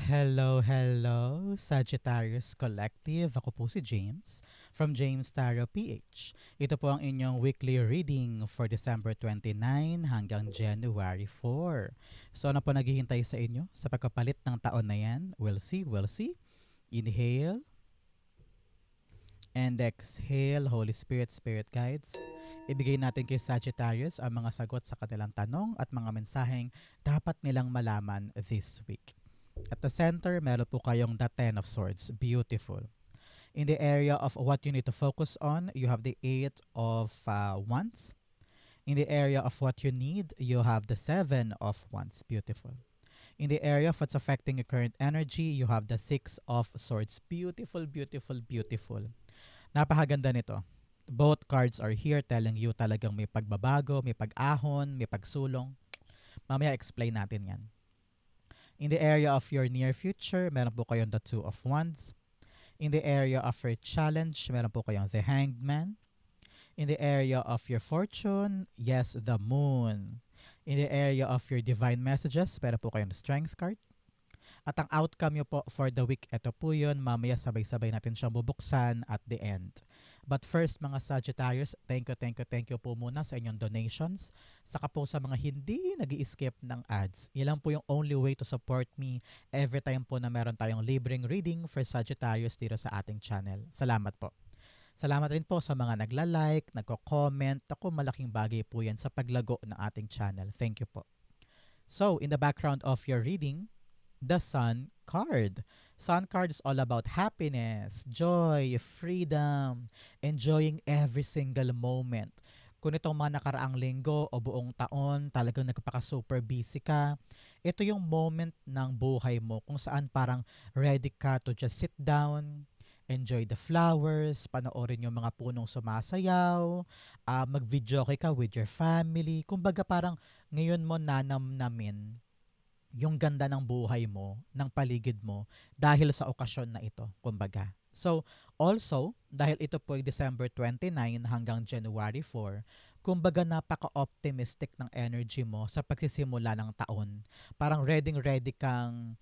Hello, hello, Sagittarius Collective. Ako po si James from James Tarot PH. Ito po ang inyong weekly reading for December 29 hanggang January 4. So ano po naghihintay sa inyo sa pagkapalit ng taon na yan? We'll see, we'll see. Inhale and exhale, Holy Spirit, Spirit Guides. Ibigay natin kay Sagittarius ang mga sagot sa kanilang tanong at mga mensaheng dapat nilang malaman this week. At the center, meron po kayong the Ten of Swords. Beautiful. In the area of what you need to focus on, you have the Eight of Wands. In the area of what you need, you have the Seven of Wands. Beautiful. In the area of what's affecting your current energy, you have the Six of Swords. Beautiful, beautiful, beautiful. Napakaganda nito. Both cards are here telling you talagang may pagbabago, may pag-ahon, may pagsulong. Mamaya explain natin yan. In the area of your near future, meron po kayong the Two of Wands. In the area of your challenge, meron po kayong the Hanged Man. In the area of your fortune, yes, the Moon. In the area of your divine messages, meron po kayong the Strength card. At ang outcome nyo po for the week, ito po yun. Mamaya sabay-sabay natin siyang bubuksan at the end. But first, mga Sagittarius, thank you po muna sa inyong donations. Saka po sa mga hindi nag-i-skip ng ads. Ilan po yung only way to support me every time po na meron tayong libreng reading for Sagittarius dito sa ating channel. Salamat po. Salamat rin po sa mga nagla-like, nagko-comment. Ako, malaking bagay po yan sa paglago ng ating channel. Thank you po. So, in the background of your reading, the Sun card. Sun card is all about happiness, joy, freedom, enjoying every single moment. Kung itong mga nakaraang linggo o buong taon, talagang nagpaka-super busy ka, ito yung moment ng buhay mo kung saan parang ready ka to just sit down, enjoy the flowers, panoorin yung mga punong sumasayaw, mag-video ka with your family. Kumbaga parang ngayon mo nanamnamin yung ganda ng buhay mo, ng paligid mo, dahil sa okasyon na ito, kumbaga. So, also, dahil ito po ay December 29 hanggang January 4, kumbaga napaka-optimistic ng energy mo sa pagsisimula ng taon. Parang ready kang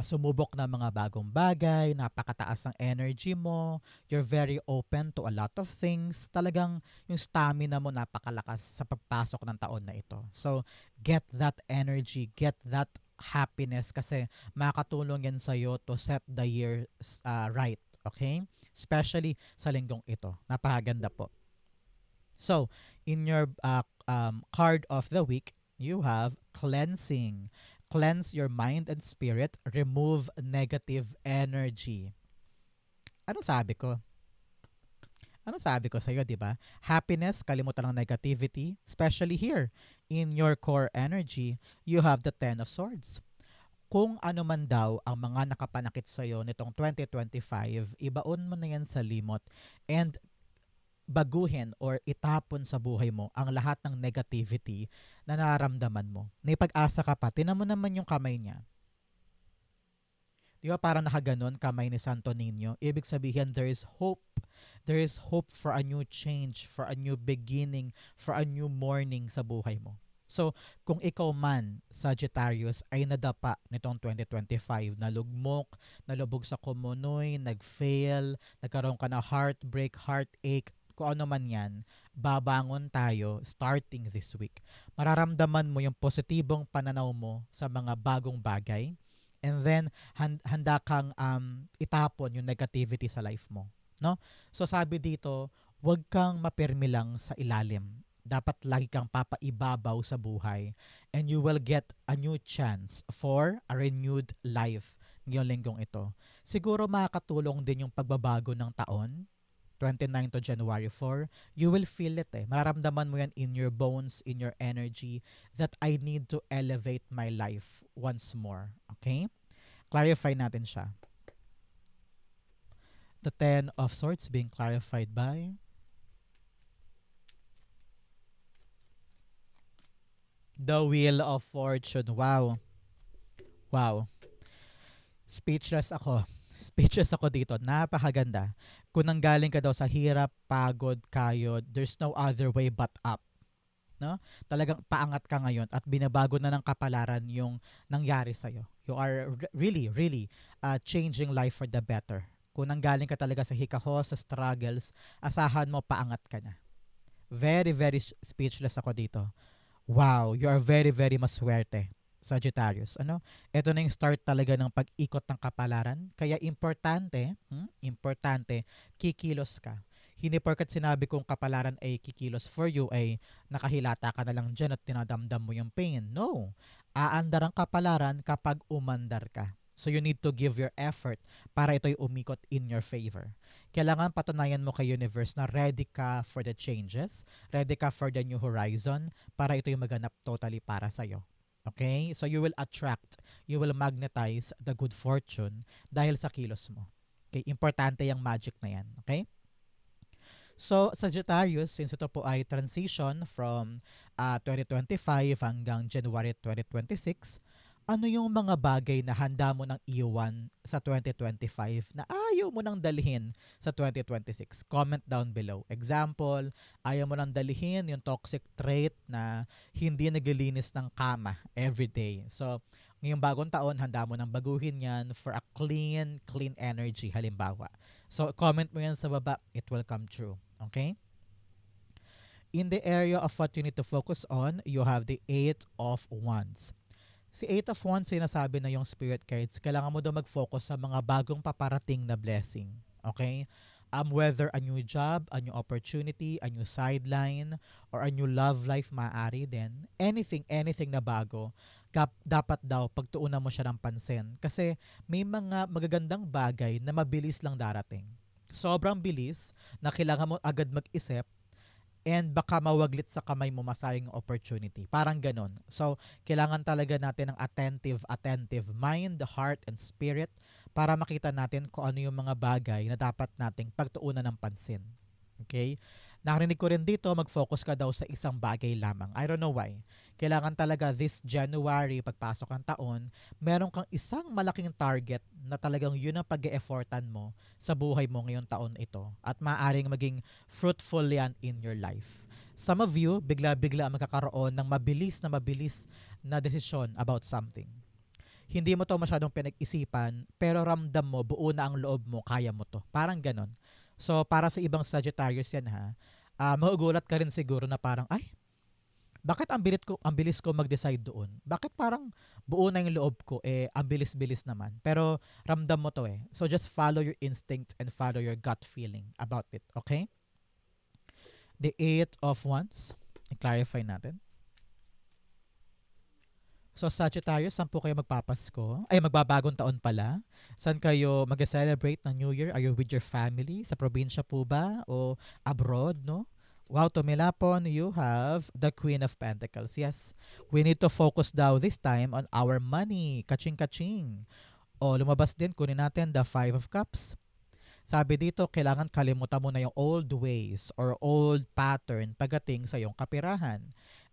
sumubok ng mga bagong bagay, napakataas ng energy mo, you're very open to a lot of things. Talagang yung stamina mo napakalakas sa pagpasok ng taon na ito. So, get that energy, get that happiness kasi makakatulong yan sa'yo to set the year right. Okay? Especially sa linggong ito. Napakaganda po. So, in your card of the week, you have cleansing. Cleanse your mind and spirit. Remove negative energy. Ano sabi ko? Ano sabi ko sa'yo, di ba? Happiness, kalimutan ng negativity. Especially here, in your core energy, you have the Ten of Swords. Kung ano man daw ang mga nakapanakit sa'yo nitong 2025, ibaon mo na yan sa limot and baguhin or itapon sa buhay mo ang lahat ng negativity na nararamdaman mo. May pag-asa ka pa. Tinan mo naman yung kamay niya. Di ba parang nakaganon kamay ni Santo Niño? Ibig sabihin, there is hope. There is hope for a new change, for a new beginning, for a new morning sa buhay mo. So, kung ikaw man, Sagittarius, ay nadapa nitong 2025, nalugmok, nalubog sa kumunoy, nag-fail, nagkaroon ka na heartbreak, heartache, kung ano man yan, babangon tayo starting this week. Mararamdaman mo yung positibong pananaw mo sa mga bagong bagay, and then handa kang itapon yung negativity sa life mo. No? So sabi dito, huwag kang mapirmi lang sa ilalim. Dapat lagi kang papaibabaw sa buhay and you will get a new chance for a renewed life ngayong linggong ito. Siguro makakatulong din yung pagbabago ng taon 29 to January 4, you will feel it eh. Mararamdaman mo yan in your bones, in your energy, that I need to elevate my life once more. Okay? Clarify natin siya. The Ten of Swords being clarified by the Wheel of Fortune. Wow. Wow. Speechless ako. Speechless ako dito. Napakaganda. Kung nanggaling ka daw sa hirap, pagod, kayod, there's no other way but up. No? Talagang paangat ka ngayon at binabago na ng kapalaran yung nangyari sa'yo. You are really changing life for the better. Kung nanggaling ka talaga sa hikaho, sa struggles, asahan mo paangat ka na. Very speechless ako dito. Wow, you are very maswerte, Sagittarius. Ano? Ito na yung start talaga ng pag-ikot ng kapalaran. Kaya importante, kikilos ka. Hindi porkat sinabi kong kapalaran ay kikilos for you ay nakahilata ka na lang dyan at tinadamdam mo yung pain. No. Aandar ang kapalaran kapag umandar ka. So you need to give your effort para ito'y umikot in your favor. Kailangan patunayan mo kay universe na ready ka for the changes, ready ka for the new horizon, para ito'y maganap totally para sa'yo. Okay? So you will attract, you will magnetize the good fortune dahil sa kilos mo. Okay? Importante yung magic na yan. Okay? So, Sagittarius, since ito po ay transition from 2025 hanggang January 2026, ano yung mga bagay na handa mo nang iwan sa 2025 na ayaw mo nang dalhin sa 2026? Comment down below. Example, ayaw mo nang dalhin yung toxic trait na hindi naglilinis ng kama everyday. So, ngayong bagong taon, handa mo nang baguhin yan for a clean energy halimbawa. So, comment mo yan sa baba. It will come true. Okay? In the area of what you need to focus on, you have the Eight of Wands. Si Eight of Wands, sinasabi na yung spirit guides, kailangan mo daw mag-focus sa mga bagong paparating na blessing. Okay? Whether a new job, a new opportunity, a new sideline, or a new love life maaari din, anything na bago, dapat daw pagtuunan mo siya ng pansin. Kasi may mga magagandang bagay na mabilis lang darating. Sobrang bilis na kailangan mo agad mag-isip and baka mawaglit sa kamay mo masayang opportunity. Parang ganon. So, kailangan talaga natin ng attentive mind, heart, and spirit para makita natin kung ano yung mga bagay na dapat nating pagtuunan ng pansin. Okay? Narinig ko rin dito, mag-focus ka daw sa isang bagay lamang. I don't know why. Kailangan talaga this January, pagpasok ng taon, meron kang isang malaking target na talagang yun ang pag-e-effortan mo sa buhay mo ngayong taon ito. At maaaring maging fruitful yan in your life. Some of you, bigla-bigla magkakaroon ng mabilis na desisyon about something. Hindi mo to masyadong pinag-isipan, pero ramdam mo, buo na ang loob mo, kaya mo to. Parang ganon. So, para sa ibang Sagittarius yan ha, magugulat ka rin siguro na parang, ay, bakit ang bilis ko mag-decide doon? Bakit parang buo na yung loob ko, ang bilis-bilis naman. Pero ramdam mo to eh. So, just follow your instinct and follow your gut feeling about it. Okay? The Eight of Wands. I-clarify natin. So, Sagittarius, saan po kayo magpapasko? Ay, magbabagong taon pala. Saan kayo mag-celebrate ng New Year? Are you with your family? Sa probinsya po ba? O abroad, no? Wow, tumilapon, you have the Queen of Pentacles. Yes, we need to focus daw this time on our money. Kaching-kaching. O, lumabas din, kunin natin the Five of Cups. Sabi dito, kailangan kalimutan mo na yung old ways or old pattern pagdating sa iyong kapirahan.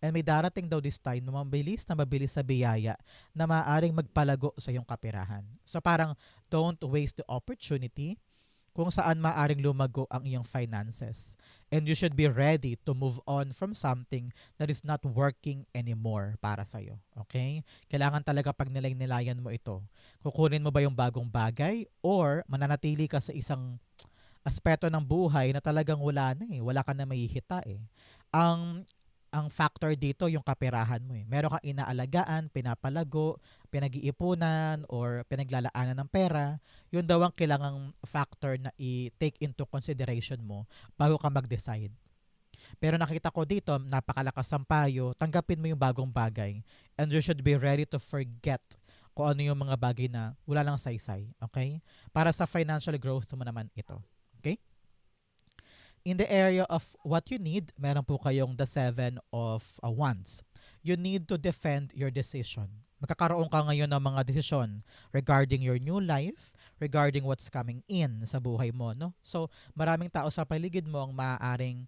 And may darating daw this time na mabilis sa biyaya na maaaring magpalago sa iyong kapirahan. So parang don't waste the opportunity kung saan maaaring lumago ang iyong finances. And you should be ready to move on from something that is not working anymore para sa'yo. Okay? Kailangan talaga pag nilay-nilayan mo ito. Kukunin mo ba yung bagong bagay or mananatili ka sa isang aspeto ng buhay na talagang wala na eh. Wala ka na mahihita eh. Ang factor dito yung kaperahan mo eh. Meron kang inaalagaan, pinapalago, pinag-iipunan, or pinaglalaanan ng pera. Yun daw ang kailangang factor na i-take into consideration mo bago ka mag-decide. Pero nakita ko dito, napakalakas ang payo, tanggapin mo yung bagong bagay. And you should be ready to forget kung ano yung mga bagay na wala lang saysay. Okay? Para sa financial growth mo naman ito. Okay? In the area of what you need, meron po kayong the Seven of Wands. You need to defend your decision. Magkakaroon ka ngayon ng mga desisyon regarding your new life, regarding what's coming in sa buhay mo. No? So, maraming tao sa paligid mo ang maaaring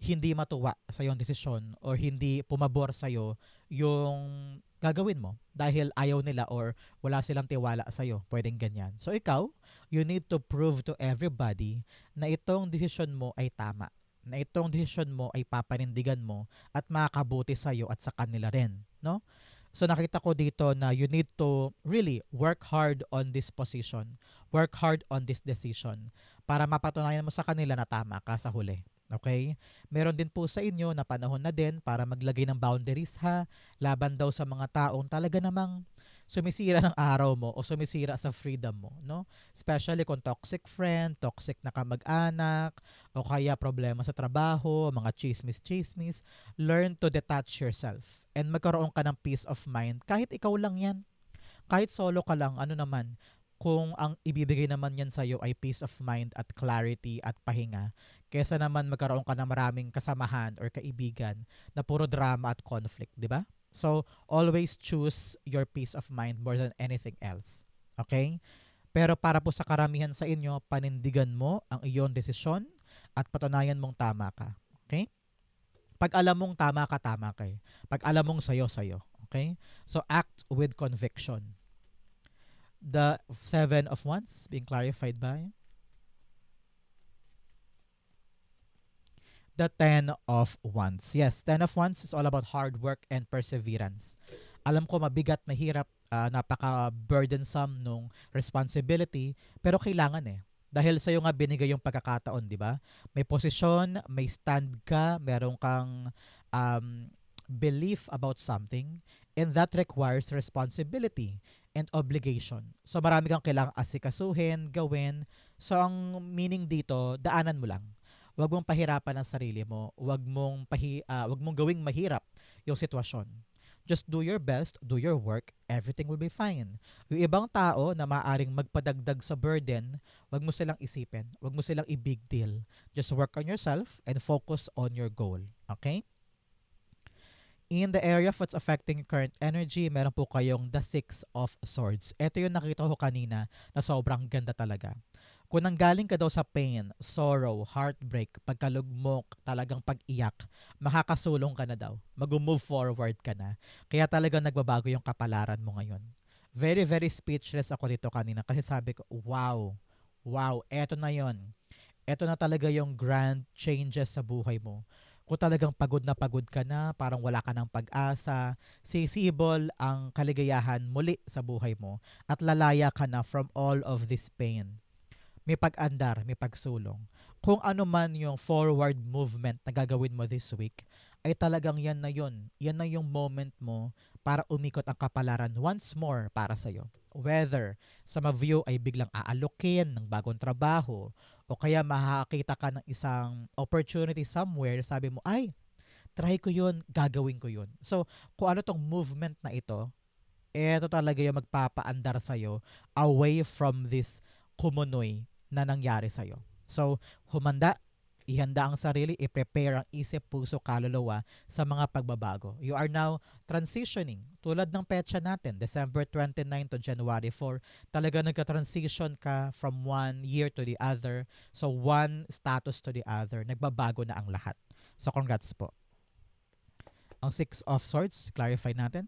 hindi matuwa sa iyong desisyon or hindi pumabor sa iyo yung gagawin mo dahil ayaw nila or wala silang tiwala sa iyo. Pwedeng ganyan. So ikaw, you need to prove to everybody na itong desisyon mo ay tama. Na itong desisyon mo ay papanindigan mo at makakabuti sa iyo at sa kanila rin, no? So nakita ko dito na you need to really work hard on this position. Work hard on this decision para mapatunayan mo sa kanila na tama ka sa huli. Okay? Meron din po sa inyo na panahon na din para maglagay ng boundaries ha, laban daw sa mga taong talaga namang sumisira ng araw mo o sumisira sa freedom mo, no? Especially kung toxic friend, toxic na kamag-anak, o kaya problema sa trabaho, mga chismis-chismis, learn to detach yourself and magkaroon ka ng peace of mind kahit ikaw lang yan. Kahit solo ka lang, ano naman, kung ang ibibigay naman yan sa'yo ay peace of mind at clarity at pahinga, kesa naman magkaroon ka ng maraming kasamahan or kaibigan na puro drama at conflict, di ba? So, always choose your peace of mind more than anything else. Okay? Pero para po sa karamihan sa inyo, panindigan mo ang iyong desisyon at patunayan mong tama ka. Okay? Pag alam mong tama ka eh. Pag alam mong sayo, sayo. Okay? So, act with conviction. The Seven of Wands being clarified by the Ten of Wands. Yes, Ten of Wands is all about hard work and perseverance. Alam ko mabigat, mahirap, napaka-burdensome nung responsibility, pero kailangan eh. Dahil sa'yo nga binigay yung pagkakataon, di ba? May posisyon, may stand ka, meron kang um, belief about something, and that requires responsibility and obligation. So marami kang kailangang asikasuhin, gawin. So ang meaning dito, daanan mo lang. Huwag mong pahirapan ang sarili mo. Huwag mong gawing mahirap yung sitwasyon. Just do your best, do your work, everything will be fine. Yung ibang tao na maaring magpadagdag sa burden, huwag mo silang isipin. Huwag mo silang i-big deal. Just work on yourself and focus on your goal. Okay? In the area of what's affecting current energy, meron po kayong the Six of Swords. Ito yung nakita ko kanina na sobrang ganda talaga. Kung nanggaling ka daw sa pain, sorrow, heartbreak, pagkalugmok, talagang pag-iyak, makakasulong ka na daw. Mag-move forward ka na. Kaya talagang nagbabago yung kapalaran mo ngayon. Very, very speechless ako dito kanina kasi sabi ko, wow, wow, eto na yon. Eto na talaga yung grand changes sa buhay mo. Kung talagang pagod ka na, parang wala ka ng pag-asa, sisibol ang kaligayahan muli sa buhay mo at lalaya ka na from all of this pain. May pag-andar, may pagsulong. Kung ano man yung forward movement na gagawin mo this week, ay talagang yan na yun. Yan na yung moment mo para umikot ang kapalaran once more para sa'yo. Whether sa ma-view ay biglang aalokin ng bagong trabaho o kaya makakita ka ng isang opportunity somewhere, sabi mo, ay, try ko yun, gagawin ko yun. So, kung ano tong movement na ito talaga yung magpapaandar sa'yo away from this kumunoy na nangyari sa'yo. So, ihanda ang sarili, i-prepare ang isip, puso, kaluluwa sa mga pagbabago. You are now transitioning. Tulad ng petsa natin, December 29 to January 4, talaga nagka-transition ka from one year to the other. So, one status to the other. Nagbabago na ang lahat. So, congrats po. Ang Six of Swords, clarify natin.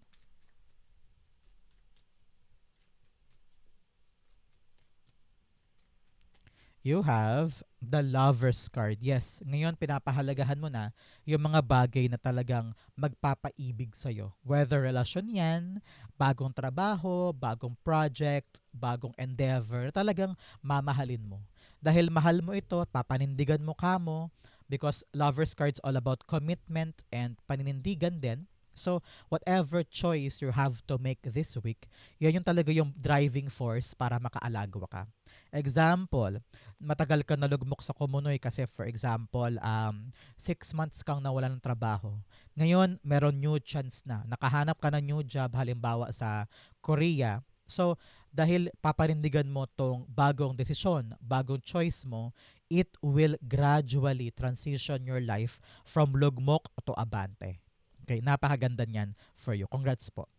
You have the Lover's card. Yes, ngayon pinapahalagahan mo na yung mga bagay na talagang magpapaibig sa'yo. Whether relasyon yan, bagong trabaho, bagong project, bagong endeavor, talagang mamahalin mo. Dahil mahal mo ito at papanindigan mo kamo because Lover's card's all about commitment and paninindigan din. So, whatever choice you have to make this week, yan yung talaga yung driving force para makaalagwa ka. Example, matagal ka nalugmok sa kumunoy kasi for example, 6 months kang nawalan ng trabaho. Ngayon, meron new chance na. Nakahanap ka ng new job halimbawa sa Korea. So, dahil paparindigan mo tong bagong desisyon, bagong choice mo, it will gradually transition your life from lugmok to abante. Okay, napakaganda niyan for you. Congrats po.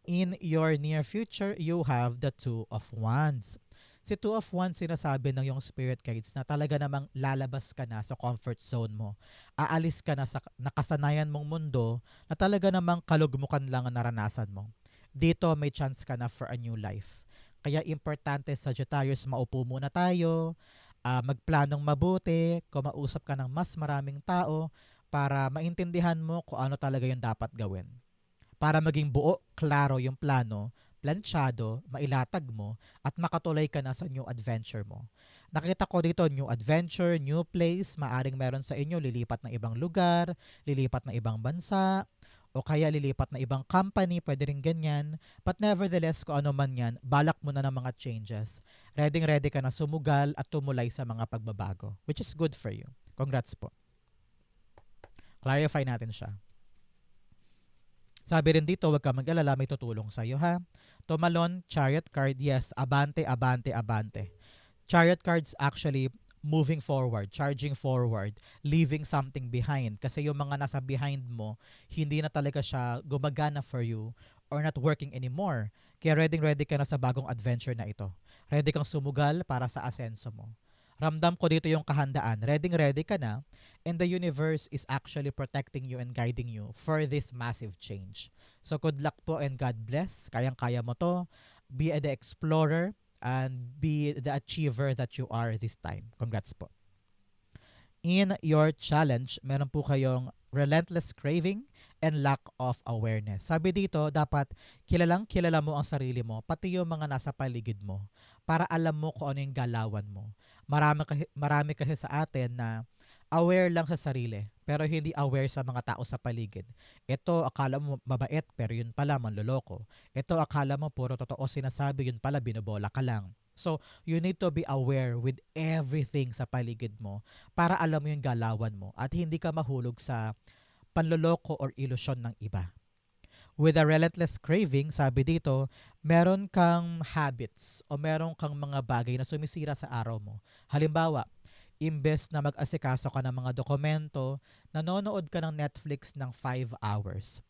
In your near future, you have the Two of Wands. Si Two of Wands, sinasabi ng yung spirit guides na talaga namang lalabas ka na sa comfort zone mo. Aalis ka na sa nakasanayan mong mundo na talaga namang kalugmukan lang ang naranasan mo. Dito may chance ka na for a new life. Kaya importante, Sagittarius, maupo muna tayo, magplanong mabuti, kumausap ka ng mas maraming tao para maintindihan mo kung ano talaga yung dapat gawin. para maging buo, klaro yung plano, planchado, mailatag mo, at makatuloy ka na sa new adventure mo. Nakita ko dito, new adventure, new place, maaring meron sa inyo, lilipat ng ibang lugar, lilipat ng ibang bansa, o kaya lilipat na ibang company, pwede rin ganyan. But nevertheless, kung ano man yan, balak mo na ng mga changes. Ready ka na sumugal at tumulay sa mga pagbabago, which is good for you. Congrats po. Clarify natin siya. Sabi rin dito, huwag ka mag-alala, may tutulong sa'yo ha. Tumalon, chariot card, yes, abante, abante, abante. Chariot cards actually moving forward, charging forward, leaving something behind. Kasi yung mga nasa behind mo, hindi na talaga siya gumagana for you or not working anymore. Kaya ready ka na sa bagong adventure na ito. Ready kang sumugal para sa asenso mo. Ramdam ko dito yung kahandaan. Ready ka na, and the universe is actually protecting you and guiding you for this massive change. So good luck po and God bless. Kayang-kaya mo to. Be the explorer and be the achiever that you are this time. Congrats po. In your challenge, meron po kayong relentless craving and lack of awareness. Sabi dito, dapat kilala mo ang sarili mo, pati yung mga nasa paligid mo, para alam mo kung ano yung galawan mo. Marami kasi sa atin na aware lang sa sarili, pero hindi aware sa mga tao sa paligid. Ito, akala mo mabait, pero yun pala, manloloko. Ito, akala mo puro totoo sinasabi, yun pala, binobola ka lang. So, you need to be aware with everything sa paligid mo para alam mo yung galawan mo at hindi ka mahulog sa panloloko or ilusyon ng iba. With a relentless craving, sabi dito, meron kang habits o meron kang mga bagay na sumisira sa araw mo. Halimbawa, imbes na mag-asikaso ka ng mga dokumento, nanonood ka ng Netflix ng 5 hours.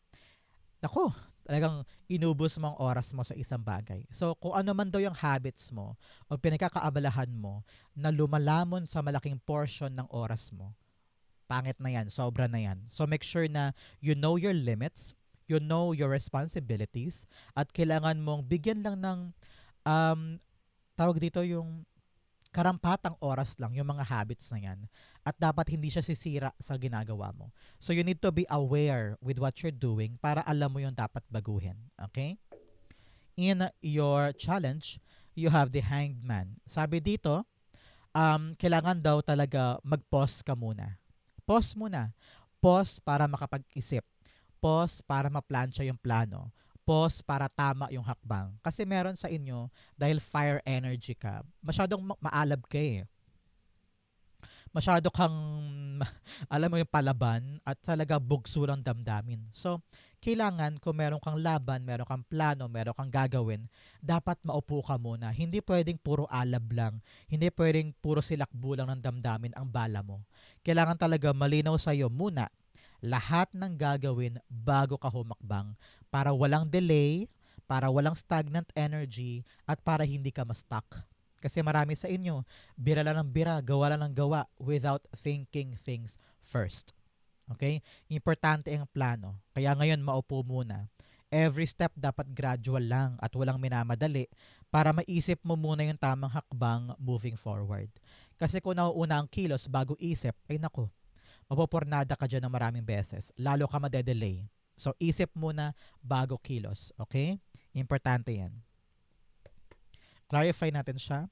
Nako, talagang inubos mo ang oras mo sa isang bagay. So, kung ano man daw yung habits mo o pinagkakaabalahan mo na lumalamon sa malaking portion ng oras mo, pangit na yan, sobra na yan. So, make sure na you know your limits, you know your responsibilities, at kailangan mong bigyan lang ng, tawag dito yung karampatang oras lang yung mga habits na yan. At dapat hindi siya sisira sa ginagawa mo. So, you need to be aware with what you're doing para alam mo yung dapat baguhin. Okay? In your challenge, you have the hanged man. Sabi dito, kailangan daw talaga mag-pause ka muna. Pause muna. Pause para makapag-isip. Pause para maplansya yung plano. Pause para tama yung hakbang. Kasi meron sa inyo, dahil fire energy ka, masyadong maalab ka eh. Masyado kang, alam mo yung palaban at talaga bugso lang damdamin. So, kailangan kung meron kang laban, meron kang plano, meron kang gagawin, dapat maupo ka muna. Hindi pwedeng puro alab lang. Hindi pwedeng puro silakbo lang ng damdamin ang bala mo. Kailangan talaga malinaw sa'yo muna lahat ng gagawin bago ka humakbang para walang delay, para walang stagnant energy, at para hindi ka ma-stuck. Kasi marami sa inyo, bira lang ng bira, gawa lang ng gawa without thinking things first. Okay? Importante ang plano. Kaya ngayon, maupo muna. Every step dapat gradual lang at walang minamadali para maisip mo muna yung tamang hakbang moving forward. Kasi kung nauuna ang kilos bago isip, ay nako, mapopornada ka dyan ng maraming beses. Lalo ka madedelay. So, isip muna bago kilos. Okay? Importante yan. Clarify natin siya.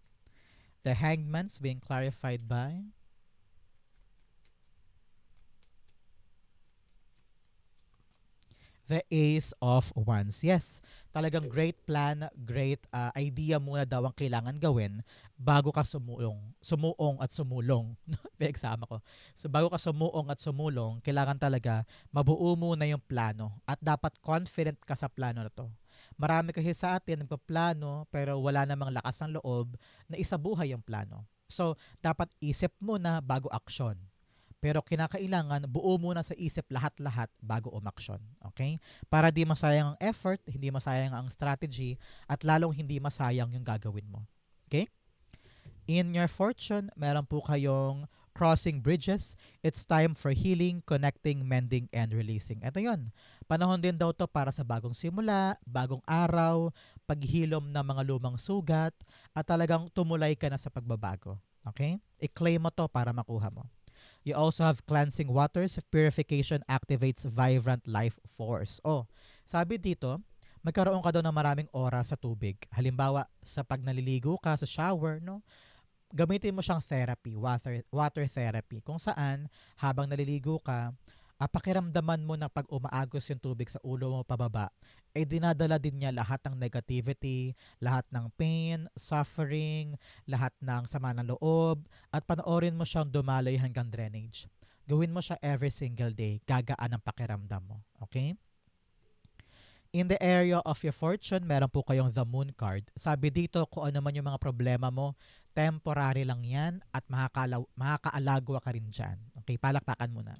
The hangman's being clarified by the Ace of Wands. Yes, talagang great plan, great idea muna daw ang kailangan gawin bago ka sumuong at sumulong. Pinagsama ko. So bago ka sumuong at sumulong, kailangan talaga mabuo muna yung plano at dapat confident ka sa plano na to. Marami kasi sa atin nagpaplano pero wala namang lakas ng loob na isabuhay yung plano. So, dapat isip muna bago aksyon. Pero kinakailangan buo muna sa isip lahat-lahat bago umaksyon. Okay? Para di masayang ang effort, hindi masayang ang strategy, at lalong hindi masayang yung gagawin mo. Okay? In your fortune, meron po kayong crossing bridges. It's time for healing, connecting, mending, and releasing. Ito yon. Panahon din daw to para sa bagong simula, bagong araw, paghilom ng mga lumang sugat, at talagang tumulay ka na sa pagbabago. Okay? I-claim mo to para makuha mo. You also have cleansing waters. Purification activates vibrant life force. Oh, sabi dito, magkaroon ka daw ng maraming oras sa tubig. Halimbawa, sa pag naliligo ka sa shower, no? Gamitin mo siyang therapy, water therapy, kung saan habang naliligo ka, pakiramdaman mo na pag umaagos yung tubig sa ulo mo pababa, eh dinadala din niya lahat ng negativity, lahat ng pain, suffering, lahat ng sama ng loob, at panoorin mo siyang dumaloy hanggang drainage. Gawin mo siya every single day, gagaan ang pakiramdam mo. Okay? In the area of your fortune, meron po kayong the moon card. Sabi dito, kung ano man yung mga problema mo, temporary lang yan at makakaalagwa ka rin dyan. Okay, palakpakan muna.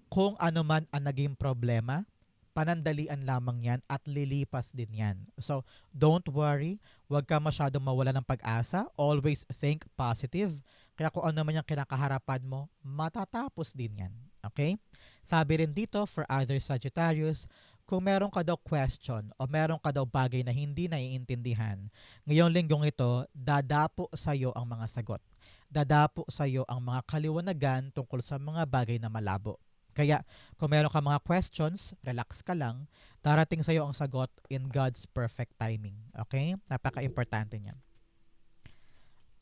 Kung ano man ang naging problema, panandalian lamang yan at lilipas din yan. So, don't worry. Huwag ka masyadong mawala ng pag-asa. Always think positive. Kaya kung ano man yung kinakaharapan mo, matatapos din yan. Okay? Sabi rin dito for other Sagittarius, kung meron ka daw question o meron ka daw bagay na hindi naiintindihan, ngayong linggong ito, dadapo sa iyo ang mga sagot. Dadapo sa iyo ang mga kaliwanagan tungkol sa mga bagay na malabo. Kaya kung meron ka mga questions, relax ka lang, darating sa iyo ang sagot in God's perfect timing. Okay? Napaka-importante niyan.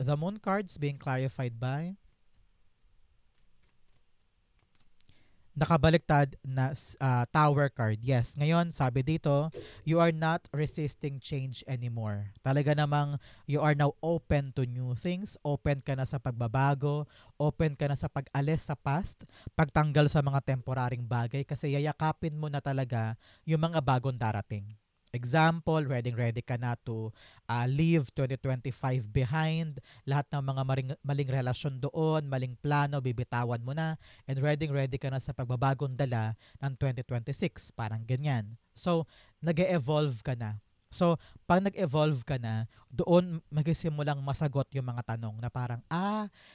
The moon cards being clarified by nakabaliktad na tower card. Yes, ngayon sabi dito, you are not resisting change anymore. Talaga namang you are now open to new things, open ka na sa pagbabago, open ka na sa pag-alis sa past, pagtanggal sa mga temporaring bagay kasi yayakapin mo na talaga yung mga bagong darating. Example, ready ka na to leave 2025 behind. Lahat ng mga maling relasyon doon, maling plano, bibitawan mo na. And ready ka na sa pagbabagong dala ng 2026. Parang ganyan. So, nag-evolve ka na. So, pag nag-evolve ka na, doon magsimulang masagot yung mga tanong na parang,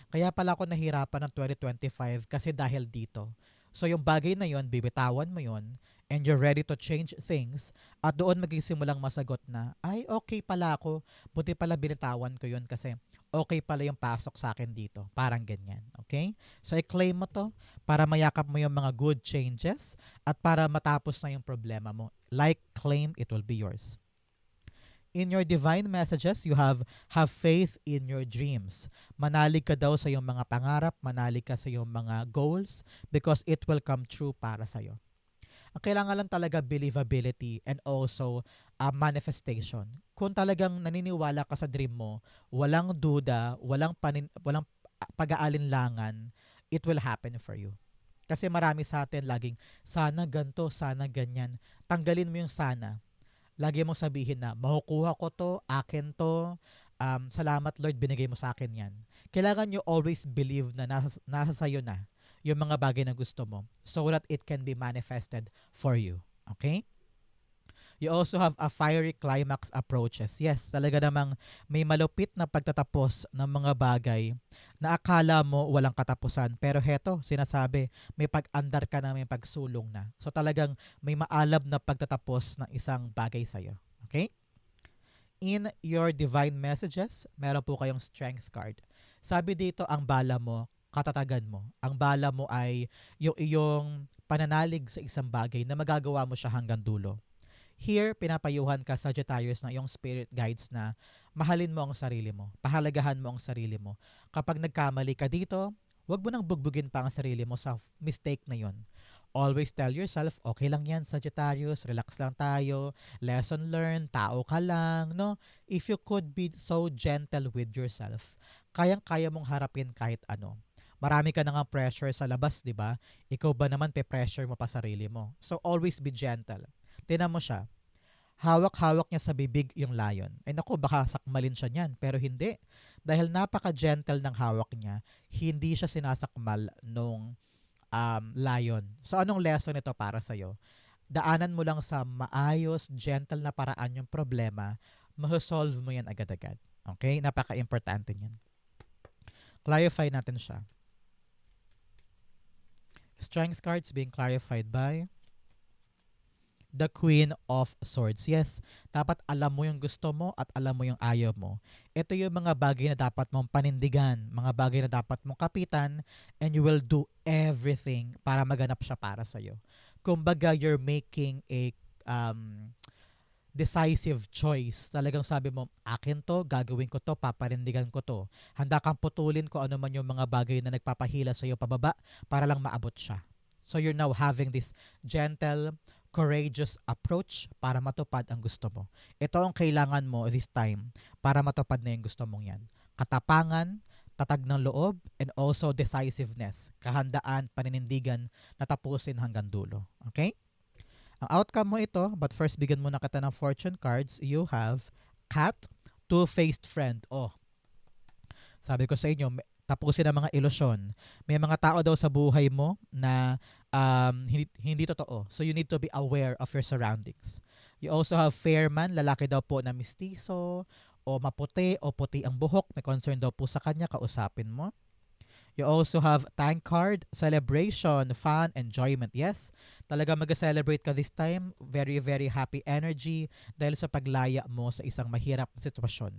kaya pala ako nahirapan ng 2025 kasi dahil dito. So, yung bagay na yon bibitawan mo yon and you're ready to change things at doon magsimulang masagot na, ay, okay pala ako. Buti pala binitawan ko yun kasi okay pala yung pasok sa akin dito. Parang ganyan. Okay? So, i-claim mo to para mayakap mo yung mga good changes at para matapos na yung problema mo. Like, claim, it will be yours. In your divine messages, you have faith in your dreams. Manalig ka daw sa iyong mga pangarap, manalig ka sa iyong mga goals because it will come true para sa iyo. Ang kailangan lang talaga believability and also manifestation. Kung talagang naniniwala ka sa dream mo, walang duda, walang pag-aalinlangan, it will happen for you. Kasi marami sa atin laging, sana ganto, sana ganyan. Tanggalin mo yung sana. Lagi mong sabihin na, makukuha ko to, akin to, salamat Lord, binigay mo sa akin yan. Kailangan you always believe na nasa sayo na yung mga bagay na gusto mo so that it can be manifested for you. Okay? You also have a fiery climax approaches. Yes, talaga namang may malupit na pagtatapos ng mga bagay na akala mo walang katapusan. Pero heto, sinasabi, may pag-andar ka na, may pagsulong na. So talagang may maalab na pagtatapos ng isang bagay sa'yo. Okay? In your divine messages, meron po kayong strength card. Sabi dito, ang bala mo, katatagan mo. Ang bala mo ay yung iyong pananalig sa isang bagay na magagawa mo siya hanggang dulo. Here, pinapayuhan ka Sagittarius na iyong spirit guides na mahalin mo ang sarili mo. Pahalagahan mo ang sarili mo. Kapag nagkamali ka dito, huwag mo nang bugbugin pa ang sarili mo sa mistake na yon. Always tell yourself, okay lang yan Sagittarius, relax lang tayo, lesson learned, tao ka lang, no? If you could be so gentle with yourself, kayang-kaya mong harapin kahit ano. Marami ka na nga pressure sa labas, di ba? Ikaw ba naman pe-pressure mo pa sarili mo? So always be gentle. Tinan mo siya. Hawak-hawak niya sa bibig yung lion. Ay naku, baka sakmalin siya niyan. Pero hindi. Dahil napaka-gentle ng hawak niya, hindi siya sinasakmal nung lion. So anong lesson ito para sa'yo? Daanan mo lang sa maayos, gentle na paraan yung problema, masosolve mo yan agad-agad. Okay? Napaka-importante niyan. Clarify natin siya. Strength cards being clarified by the Queen of Swords. Yes, dapat alam mo yung gusto mo at alam mo yung ayaw mo. Ito yung mga bagay na dapat mong panindigan, mga bagay na dapat mong kapitan, and you will do everything para maganap siya para sa'yo. Kumbaga, you're making a um, decisive choice. Talagang sabi mo, akin to, gagawin ko to, paparindigan ko to. Handa kang putulin ko ano man yung mga bagay na nagpapahila sa iyo pababa para lang maabot siya. So you're now having this gentle, courageous approach para matupad ang gusto mo. Ito ang kailangan mo this time para matupad na yung gusto mong yan. Katapangan, tatag ng loob, and also decisiveness. Kahandaan, paninindigan na tapusin hanggang dulo. Okay? Ang outcome mo ito, but first bigyan muna kita ng fortune cards. You have Cat, Two-Faced Friend. Oh, sabi ko sa inyo, tapusin ang mga ilusyon. May mga tao daw sa buhay mo na hindi totoo. So you need to be aware of your surroundings. You also have Fair Man, lalaki daw po na mistiso, o maputi, o puti ang buhok. May concern daw po sa kanya, kausapin mo. You also have Tankard, celebration, fun, enjoyment. Yes, talaga mag-celebrate ka this time. Very, very happy energy dahil sa paglaya mo sa isang mahirap na sitwasyon.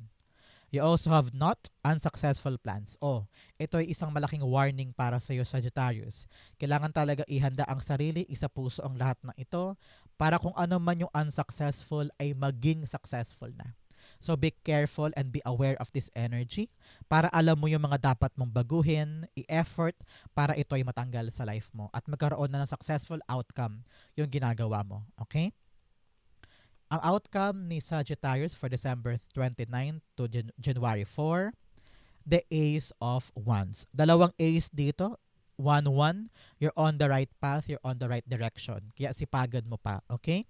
You also have not unsuccessful plans. Oh, ito ay isang malaking warning para sa iyo, Sagittarius. Kailangan talaga ihanda ang sarili, isa puso ang lahat ng ito para kung ano man yung unsuccessful ay maging successful na. So be careful and be aware of this energy para alam mo yung mga dapat mong baguhin, i-effort para ito ay matanggal sa life mo at magkaroon na ng successful outcome yung ginagawa mo. Okay? Ang outcome ni Sagittarius for December 29 to January 4, the Ace of Wands. Dalawang Ace dito, 1-1, you're on the right path, you're on the right direction. Kaya sipagan mo pa, okay?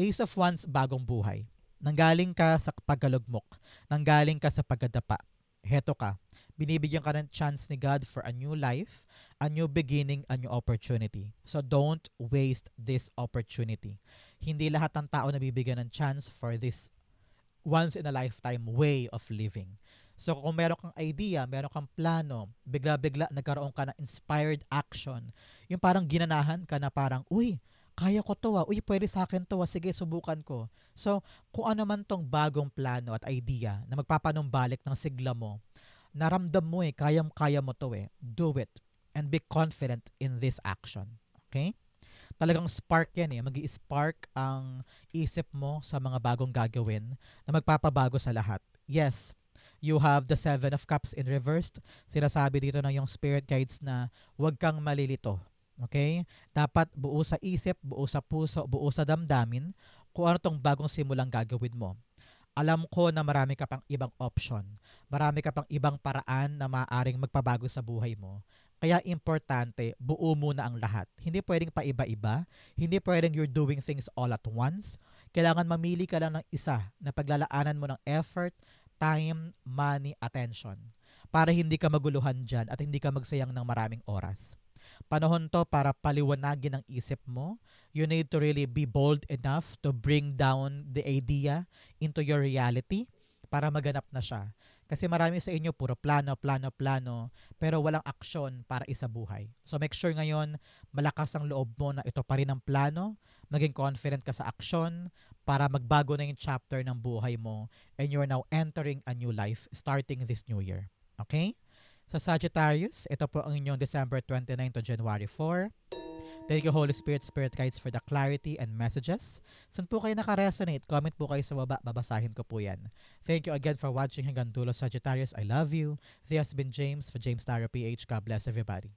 Ace of Wands, bagong buhay. Nanggaling ka sa pagkalugmok. Nanggaling ka sa pagdadapa. Heto ka. Binibigyan ka ng chance ni God for a new life, a new beginning, a new opportunity. So don't waste this opportunity. Hindi lahat ng tao nabibigyan ng chance for this once in a lifetime way of living. So kung meron kang idea, meron kang plano, bigla-bigla nagkaroon ka ng inspired action. Yung parang ginanahan ka na parang, uy, kaya ko to uy, pwede sa akin to sige, subukan ko. So, kung ano man tong bagong plano at idea na magpapanumbalik ng sigla mo, naramdam mo kayang-kaya mo to do it and be confident in this action. Okay? Talagang spark yan Magi-spark ang isip mo sa mga bagong gagawin na magpapabago sa lahat. Yes, you have the Seven of Cups in reversed. Sinasabi dito ng yung spirit guides na huwag kang malilito. Okay? Dapat buo sa isip, buo sa puso, buo sa damdamin kung ano tong bagong simulang gagawin mo. Alam ko na marami ka pang ibang option. Marami ka pang ibang paraan na maaaring magpabago sa buhay mo. Kaya importante, buo muna ang lahat. Hindi pwedeng paiba-iba. Hindi pwedeng you're doing things all at once. Kailangan mamili ka lang ng isa na paglalaanan mo ng effort, time, money, attention. Para hindi ka maguluhan dyan at hindi ka magsayang ng maraming oras. Panahon to para paliwanagin ang isip mo. You need to really be bold enough to bring down the idea into your reality para maganap na siya. Kasi marami sa inyo puro plano, plano, plano, pero walang aksyon para isabuhay. So make sure ngayon malakas ang loob mo na ito pa rin ang plano, maging confident ka sa aksyon para magbago na yung chapter ng buhay mo and you're now entering a new life starting this new year. Okay? Sa Sagittarius, ito po ang inyong December 29 to January 4. Thank you, Holy Spirit, Spirit Guides, for the clarity and messages. Saan po kayo nakaresonate? Comment po kayo sa baba. Babasahin ko po yan. Thank you again for watching hanggang dulo, Sagittarius. I love you. This has been James for James Tarot PH. God bless everybody.